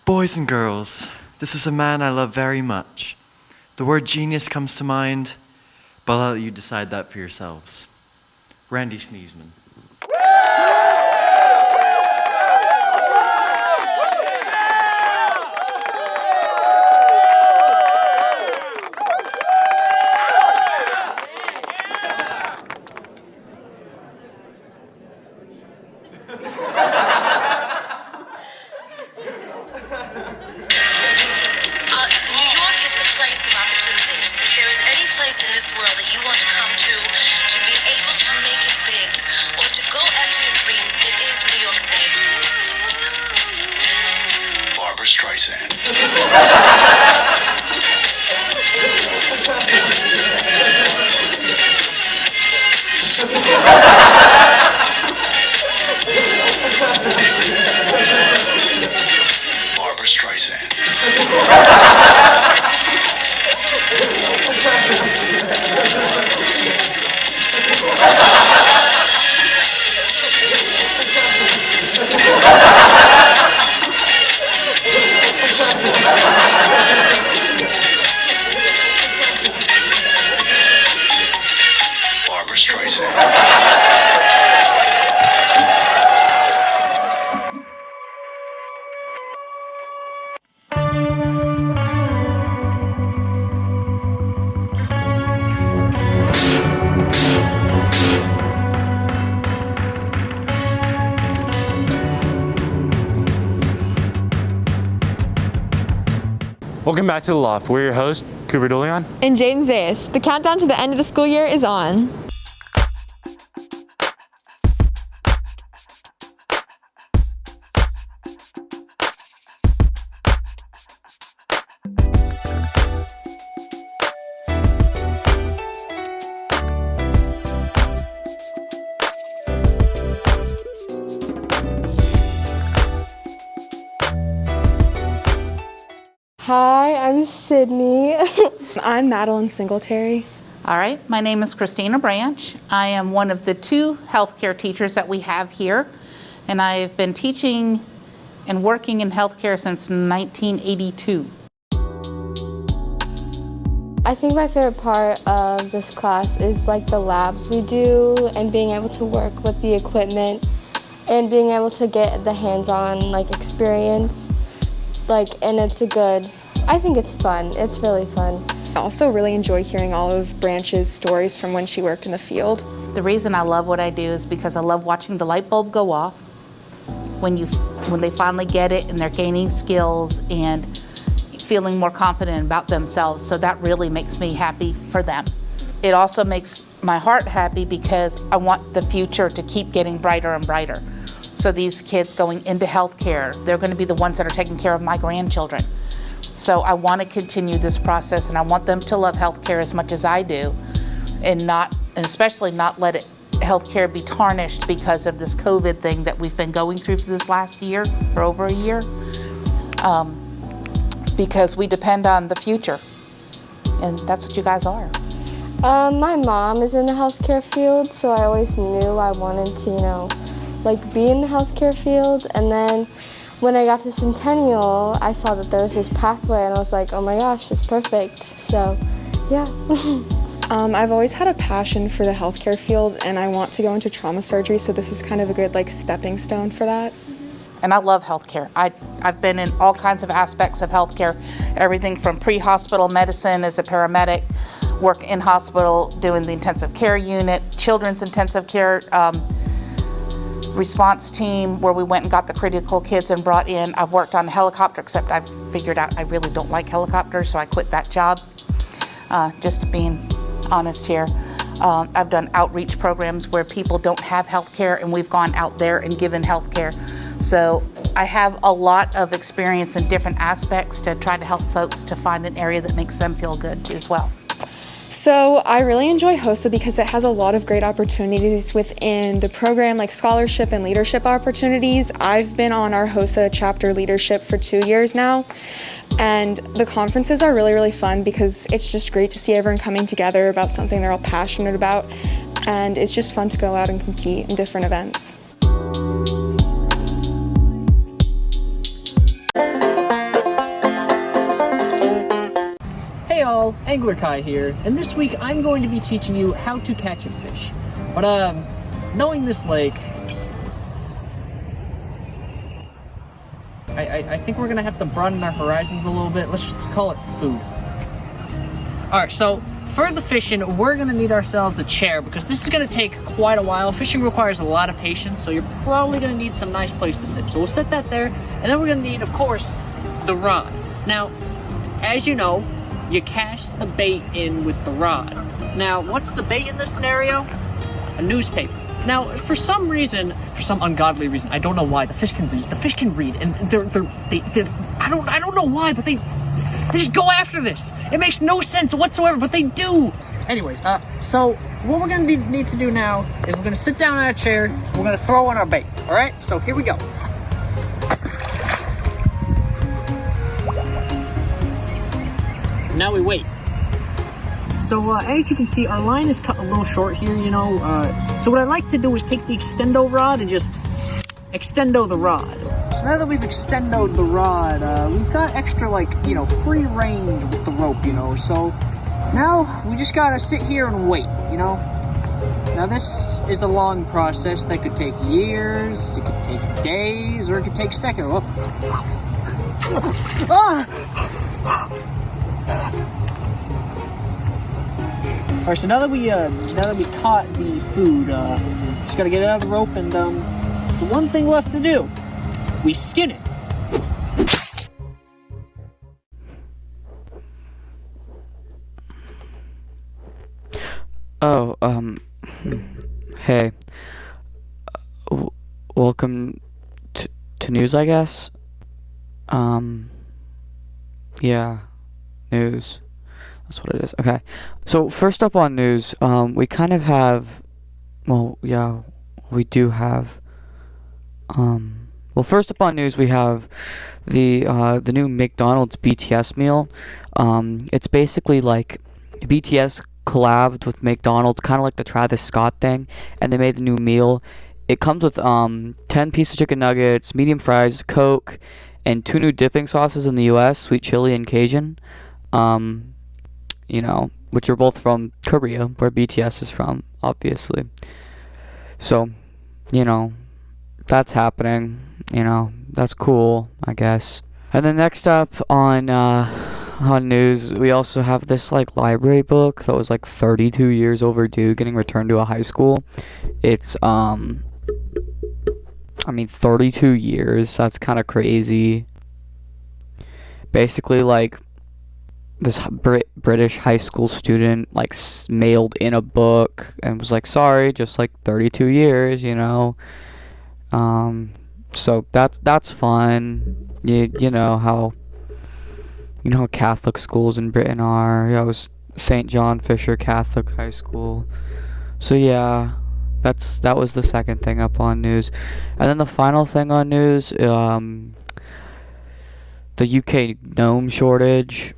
Boys and girls, this is a man I love very much. The word genius comes to mind, but I'll let you decide that for yourselves. Randy Sneesman. Streisand. Barbra Streisand. Barbra Streisand. Welcome back to The Loft. We're your hosts, Cooper DeLeon and Jaden Zayas. The countdown to the end of the school year is on. Hi, I'm Sydney. I'm Madeline Singletary. All right, my name is Christina Branch. I am one of the 2 healthcare teachers that we have here, and I've been teaching and working in healthcare since 1982. I think my favorite part of this class is like the labs we do and being able to work with the equipment and being able to get the hands-on like experience. And I think it's fun. It's really fun. I also really enjoy hearing all of Branch's stories from when she worked in the field. The reason I love what I do is because I love watching the light bulb go off when they finally get it and they're gaining skills and feeling more confident about themselves. So that really makes me happy for them. It also makes my heart happy because I want the future to keep getting brighter and brighter. So these kids going into healthcare, they're going to be the ones that are taking care of my grandchildren. So I want to continue this process, and I want them to love healthcare as much as I do, and especially not let healthcare be tarnished because of this COVID thing that we've been going through for this last year or over a year, because we depend on the future, and that's what you guys are. My mom is in the healthcare field, so I always knew I wanted to, be in the healthcare field. And then when I got to Centennial, I saw that there was this pathway, and I was like, oh my gosh, it's perfect. So, yeah. I've always had a passion for the healthcare field, and I want to go into trauma surgery, so this is kind of a good stepping stone for that. And I love healthcare. I've been in all kinds of aspects of healthcare, everything from pre-hospital medicine as a paramedic, work in hospital doing the intensive care unit, children's intensive care response team where we went and got the critical kids and brought in. I've worked on a helicopter, except I've figured out I really don't like helicopters, so I quit that job, just being honest here. I've done outreach programs where people don't have health care, and we've gone out there and given health care. So I have a lot of experience in different aspects to try to help folks to find an area that makes them feel good as well. So I really enjoy HOSA because it has a lot of great opportunities within the program, like scholarship and leadership opportunities. I've been on our HOSA chapter leadership for 2 years now, and the conferences are really, really fun because it's just great to see everyone coming together about something they're all passionate about, and it's just fun to go out and compete in different events. all, Angler Kai here, and this week I'm going to be teaching you how to catch a fish. But knowing this lake, I think we're gonna have to broaden our horizons a little bit. Let's just call it food. Alright, so for the fishing, we're gonna need ourselves a chair because this is gonna take quite a while. Fishing requires a lot of patience, so you're probably gonna need some nice place to sit. So we'll set that there, and then we're gonna need, of course, the rod. Now, as you know, you cast the bait in with the rod. Now, what's the bait in this scenario? A newspaper. Now, for some reason, for some ungodly reason, I don't know why, the fish can read. The fish can read, and they're I don't know why, but they just go after this. It makes no sense whatsoever, but they do. Anyways, so what we're gonna need to do now is we're gonna sit down in our chair, we're gonna throw in our bait, all right? So here we go. Now we wait. So as you can see, our line is cut a little short here, you know. So what I like to do is take the extendo rod and just extendo the rod. So now that we've extendoed the rod, we've got extra, like, you know, free range with the rope, you know. So now we just gotta sit here and wait, you know. Now this is a long process that could take years, it could take days, or it could take seconds. Oh. Alright, so now that we caught the food, just gotta get it out of the rope, and the one thing left to do, we skin it. Oh, hey. Welcome to news, I guess. Yeah, news. That's what it is. Okay. So first up on news, we kind of have, well, yeah, we do have, well, first up on news, we have the new McDonald's BTS meal. It's basically like BTS collabed with McDonald's, kind of like the Travis Scott thing, and they made a new meal. It comes with 10 pieces of chicken nuggets, medium fries, Coke, and 2 new dipping sauces in the US, sweet chili and Cajun. You know, which are both from Korea, where BTS is from, obviously. So, you know, that's happening. You know, that's cool, I guess. And then next up on news, we also have this, like, library book that was, like, 32 years overdue, getting returned to a high school. It's, I mean, 32 years, that's kind of crazy. Basically, like, this British high school student, like, mailed in a book and was like, sorry, just like 32 years, you know. So that's fun. You know how Catholic schools in Britain are. Yeah, it was St. John Fisher Catholic High School. So yeah, that was the second thing up on news. And then the final thing on news, the UK gnome shortage.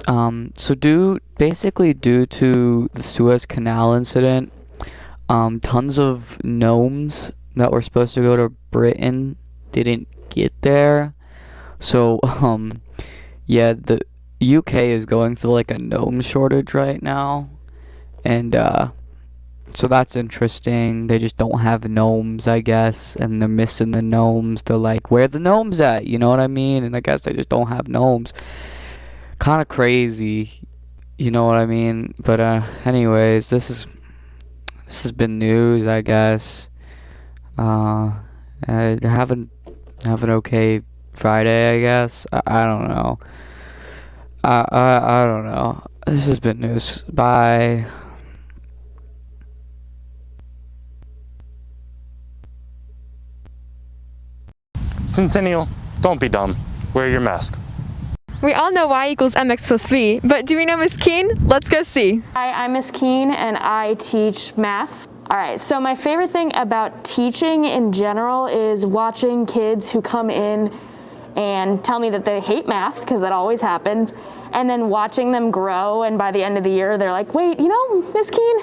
So due to the Suez Canal incident, tons of gnomes that were supposed to go to Britain didn't get there. So, yeah, the UK is going through like a gnome shortage right now. And, so that's interesting. They just don't have gnomes, I guess, and they're missing the gnomes. They're like, where are the gnomes at? You know what I mean? And I guess they just don't have gnomes. Kind of crazy, you know what I mean? But anyways, this has been news, I guess. Have an okay Friday, I guess. I don't know. I don't know. This has been news. Bye. Centennial, don't be dumb. Wear your mask. We all know y equals mx plus b, but do we know Miss Keene? Let's go see. Hi, I'm Miss Keene and I teach math. All right, so my favorite thing about teaching in general is watching kids who come in and tell me that they hate math, because that always happens, and then watching them grow, and by the end of the year they're like, wait, you know, Miss Keene,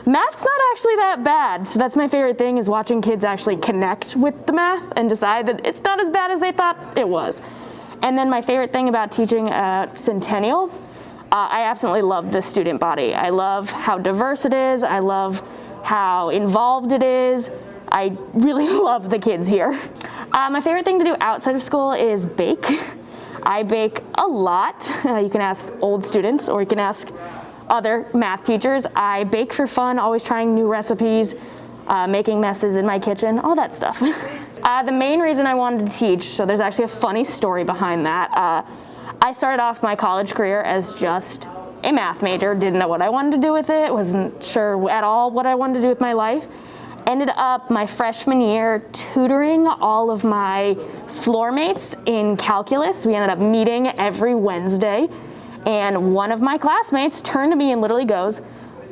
math's not actually that bad. So that's my favorite thing, is watching kids actually connect with the math and decide that it's not as bad as they thought it was. And then my favorite thing about teaching Centennial I absolutely love the student body. I love how diverse it is. I love how involved it is. I really love the kids here. My favorite thing to do outside of school is bake. I bake a lot. You can ask old students or you can ask other math teachers. I bake for fun, always trying new recipes, making messes in my kitchen, all that stuff. The main reason I wanted to teach, so there's actually a funny story behind that. I started off my college career as just a math major, didn't know what I wanted to do with it, wasn't sure at all what I wanted to do with my life. Ended up my freshman year tutoring all of my floor mates in calculus. We ended up meeting every Wednesday, and one of my classmates turned to me and literally goes,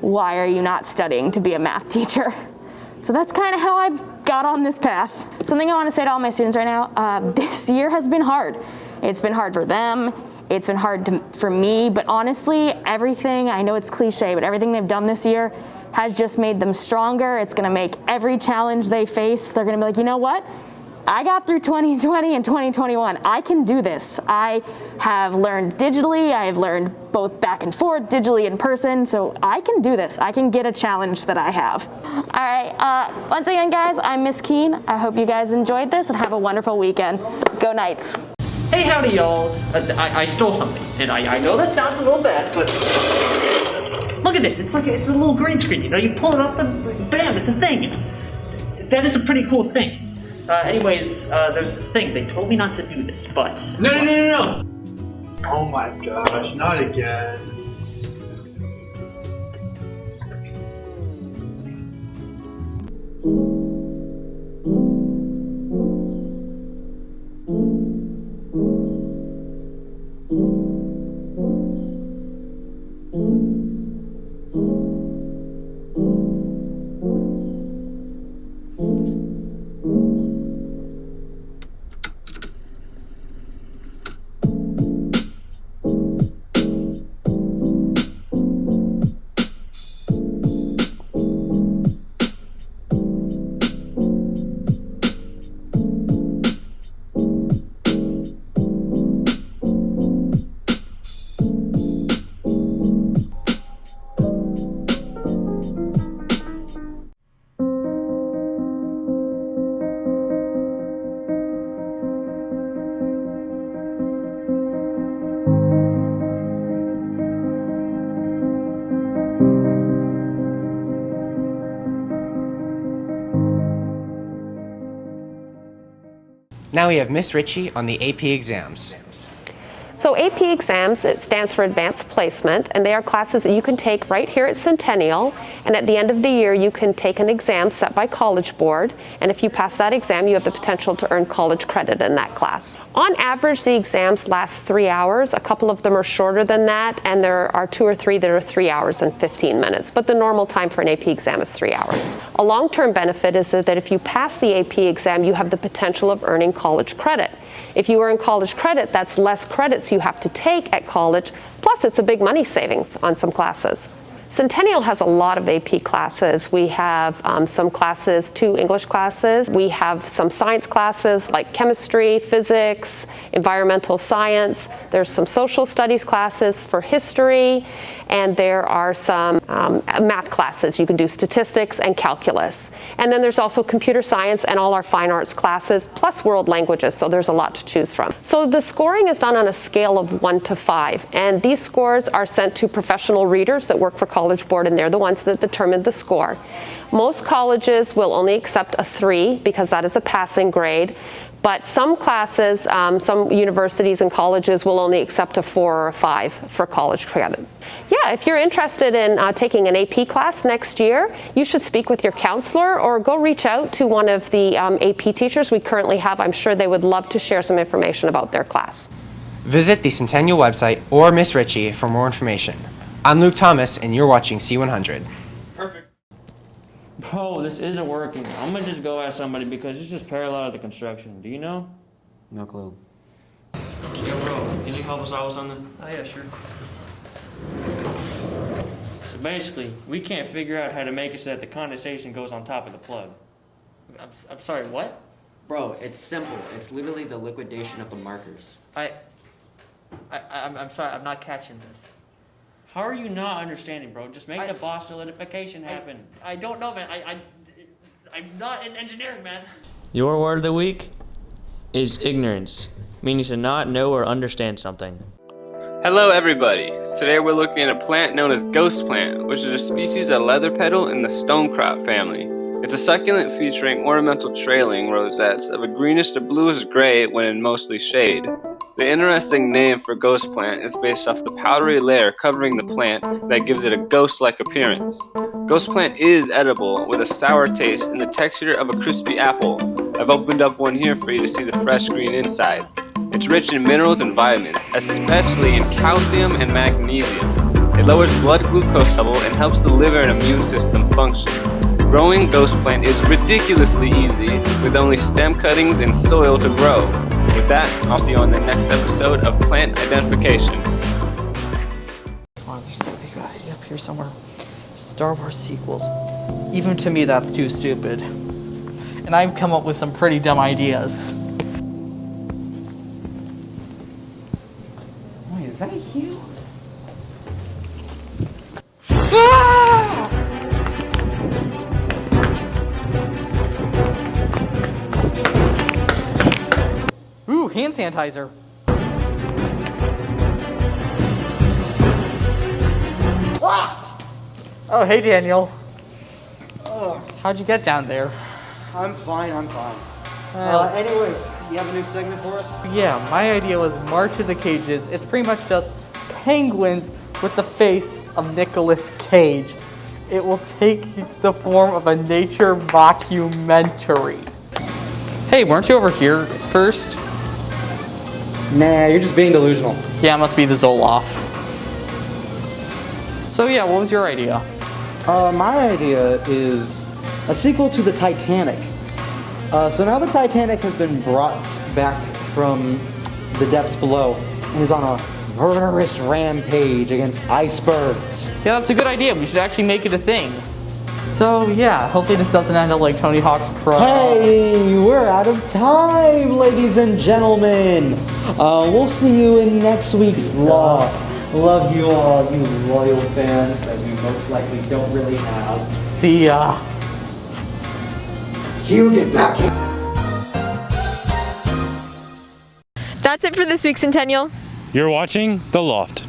"Why are you not studying to be a math teacher?" So that's kind of how I got on this path. Something I want to say to all my students right now, this year has been hard. It's been hard for them, it's been hard for me, but honestly, everything, I know it's cliche, but everything they've done this year has just made them stronger. It's gonna make every challenge they face, they're gonna be like, you know what? I got through 2020 and 2021. I can do this. I have learned digitally. I have learned both back and forth, digitally in person. So I can do this. I can get a challenge that I have. All right. Once again, guys, I'm Miss Keene. I hope you guys enjoyed this and have a wonderful weekend. Go Knights. Hey, howdy, y'all. I stole something, and I know that sounds a little bad, but look at this. It's a little green screen. You know, you pull it up, and bam, it's a thing. That is a pretty cool thing. Anyways, there's this thing. They told me not to do this, but... No. Oh my gosh, not again. Now we have Miss Ritchie on the AP exams. So AP exams, it stands for Advanced Placement, and they are classes that you can take right here at Centennial, and at the end of the year you can take an exam set by College Board, and if you pass that exam you have the potential to earn college credit in that class. On average the exams last 3 hours, a couple of them are shorter than that, and there are 2 or 3 that are 3 hours and 15 minutes, but the normal time for an AP exam is 3 hours. A long-term benefit is that if you pass the AP exam you have the potential of earning college credit. If you earn college credit, that's less credits you have to take at college, plus it's a big money savings on some classes. Centennial has a lot of AP classes. We have some classes, 2 English classes. We have some science classes like chemistry, physics, environmental science. There's some social studies classes for history, and there are some math classes. You can do statistics and calculus. And then there's also computer science and all our fine arts classes, plus world languages, so there's a lot to choose from. So the scoring is done on a scale of 1 to 5, and these scores are sent to professional readers that work for College Board, and they're the ones that determine the score. Most colleges will only accept a 3 because that is a passing grade, but some classes, some universities and colleges will only accept a 4 or a 5 for college credit. Yeah, if you're interested in taking an AP class next year, you should speak with your counselor or go reach out to one of the AP teachers we currently have. I'm sure they would love to share some information about their class. Visit the Centennial website or Miss Ritchie for more information. I'm Luke Thomas, and you're watching C100. Bro, this isn't working. I'm gonna just go ask somebody because it's just parallel to the construction. Do you know? No clue. Yo, bro, can you help us out with something? Oh, yeah, sure. So basically, we can't figure out how to make it so that the condensation goes on top of the plug. I'm sorry, what? Bro, it's simple. It's literally the liquidation of the markers. I'm sorry, I'm not catching this. How are you not understanding, bro? Just make the Bosch solidification happen. I don't know, man. I'm not in engineering, man. Your word of the week is ignorance, meaning to not know or understand something. Hello everybody! Today we're looking at a plant known as ghost plant, which is a species of leather petal in the stonecrop family. It's a succulent featuring ornamental trailing rosettes of a greenish to bluish gray when in mostly shade. The interesting name for ghost plant is based off the powdery layer covering the plant that gives it a ghost-like appearance. Ghost plant is edible with a sour taste and the texture of a crispy apple. I've opened up one here for you to see the fresh green inside. It's rich in minerals and vitamins, especially in calcium and magnesium. It lowers blood glucose level and helps the liver and immune system function. Growing ghost plant is ridiculously easy, with only stem cuttings and soil to grow. With that, I'll see you on the next episode of Plant Identification. Come on, there's gotta be a good idea up here somewhere. Star Wars sequels. Even to me, that's too stupid. And I've come up with some pretty dumb ideas. Wait, is that you? Ooh, hand sanitizer. Oh, hey Daniel. How'd you get down there? I'm fine. Anyways, you have a new segment for us? Yeah, my idea was March of the Cages. It's pretty much just penguins with the face of Nicolas Cage. It will take the form of a nature mockumentary. Hey, weren't you over here first? Nah, you're just being delusional. Yeah, it must be the Zoloft. So yeah, what was your idea? My idea is a sequel to the Titanic. So now the Titanic has been brought back from the depths below and is on a murderous rampage against icebergs. Yeah, that's a good idea. We should actually make it a thing. So yeah, hopefully this doesn't end up like Tony Hawk's Pro. Hey, we're out of time, ladies and gentlemen. We'll see you in next week's Loft. Love you all, you loyal fans that we most likely don't really have. See ya. You get back here. That's it for this week's Centennial. You're watching The Loft.